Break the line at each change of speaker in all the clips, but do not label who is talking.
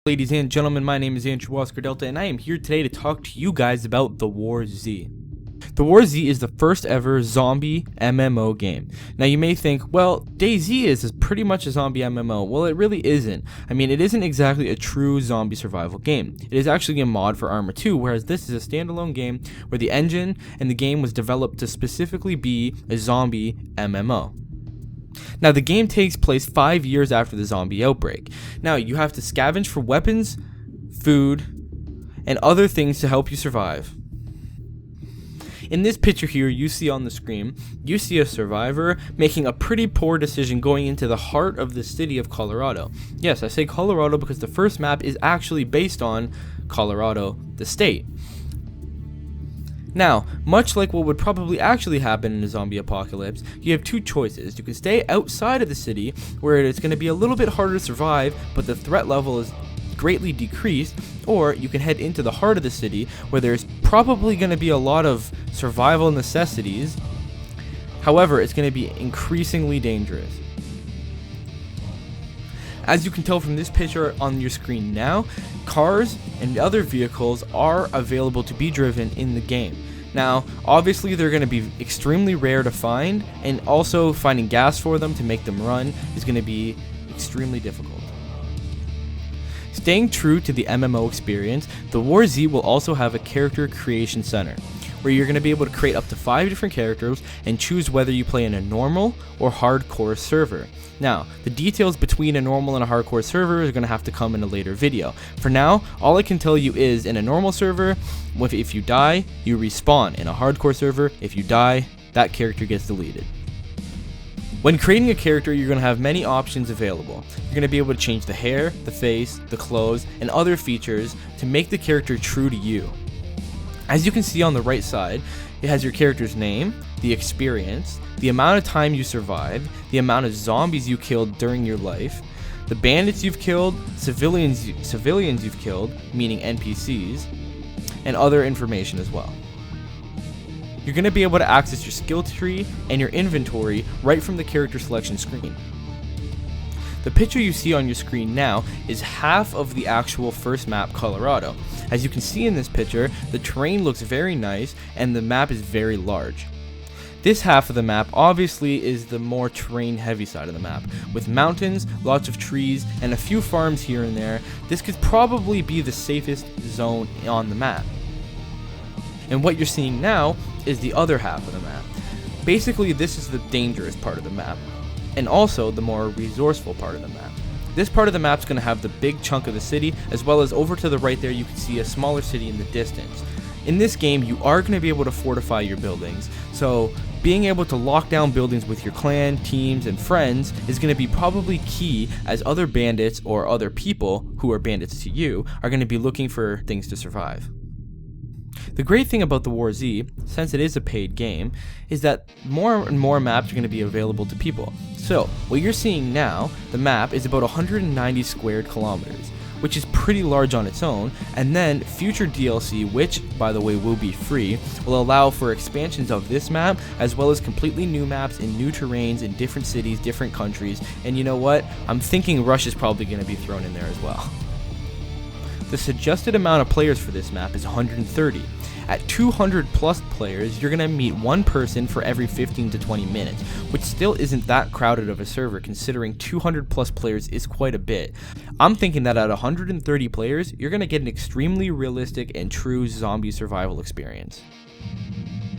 Ladies and gentlemen, my name is AndrewOscarDelta, and I am here today to talk to you guys about The War Z. The War Z is the first ever zombie MMO game. Now you may think, well, DayZ is pretty much a zombie MMO. Well, it really isn't. I mean, it isn't exactly a true zombie survival game. It is actually a mod for Arma 2, whereas this is a standalone game where the engine and the game was developed to specifically be a zombie MMO. Now, the game takes place 5 years after the zombie outbreak. Now, you have to scavenge for weapons, food, and other things to help you survive. In this picture here you see on the screen, you see a survivor making a pretty poor decision going into the heart of the city of Colorado. Yes, I say Colorado because the first map is actually based on Colorado, the state. Now, much like what would probably actually happen in a zombie apocalypse, you have two choices. You can stay outside of the city, where it's going to be a little bit harder to survive, but the threat level is greatly decreased, or you can head into the heart of the city, where there's probably going to be a lot of survival necessities. However, it's going to be increasingly dangerous. As you can tell from this picture on your screen now, cars and other vehicles are available to be driven in the game. Now, obviously they're going to be extremely rare to find, and also finding gas for them to make them run is going to be extremely difficult. Staying true to the MMO experience, The War Z will also have a character creation center, where you're going to be able to create up to 5 different characters and choose whether you play in a normal or hardcore server. Now, the details between a normal and a hardcore server are going to have to come in a later video. For now, all I can tell you is, in a normal server, if you die, you respawn. In a hardcore server, if you die, that character gets deleted. When creating a character, you're going to have many options available. You're going to be able to change the hair, the face, the clothes, and other features to make the character true to you. As you can see on the right side, it has your character's name, the experience, the amount of time you survived, the amount of zombies you killed during your life, the bandits you've killed, civilians you've killed, meaning NPCs, and other information as well. You're going to be able to access your skill tree and your inventory right from the character selection screen. The picture you see on your screen now is half of the actual first map, Colorado. As you can see in this picture, the terrain looks very nice and the map is very large. This half of the map obviously is the more terrain heavy side of the map. With mountains, lots of trees, and a few farms here and there, this could probably be the safest zone on the map. And what you're seeing now is the other half of the map. Basically, this is the dangerous part of the map, and also the more resourceful part of the map. This part of the map is going to have the big chunk of the city, as well as over to the right there you can see a smaller city in the distance. In this game, you are going to be able to fortify your buildings, so being able to lock down buildings with your clan, teams, and friends is going to be probably key, as other bandits or other people who are bandits to you are going to be looking for things to survive. The great thing about The War Z, since it is a paid game, is that more and more maps are going to be available to people. So, what you're seeing now, the map is about 190 squared kilometers, which is pretty large on its own, and then future DLC, which, by the way, will be free, will allow for expansions of this map, as well as completely new maps in new terrains in different cities, different countries, and you know what? I'm thinking Russia is probably going to be thrown in there as well. The suggested amount of players for this map is 130. At 200 plus players, you're going to meet one person for every 15 to 20 minutes, which still isn't that crowded of a server, considering 200 plus players is quite a bit. I'm thinking that at 130 players, you're going to get an extremely realistic and true zombie survival experience.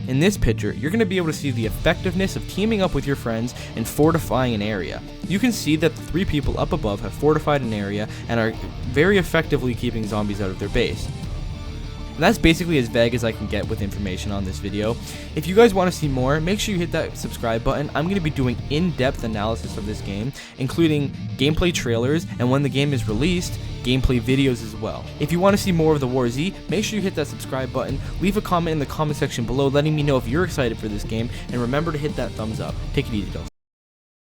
In this picture, you're going to be able to see the effectiveness of teaming up with your friends and fortifying an area. You can see that the 3 people up above have fortified an area and are very effectively keeping zombies out of their base. And that's basically as vague as I can get with information on this video. If you guys want to see more, make sure you hit that subscribe button. I'm going to be doing in-depth analysis of this game, including gameplay trailers, and when the game is released, gameplay videos as well. If you want to see more of The War Z, make sure you hit that subscribe button, leave a comment in the comment section below letting me know if you're excited for this game, and remember to hit that thumbs up. Take it easy, though.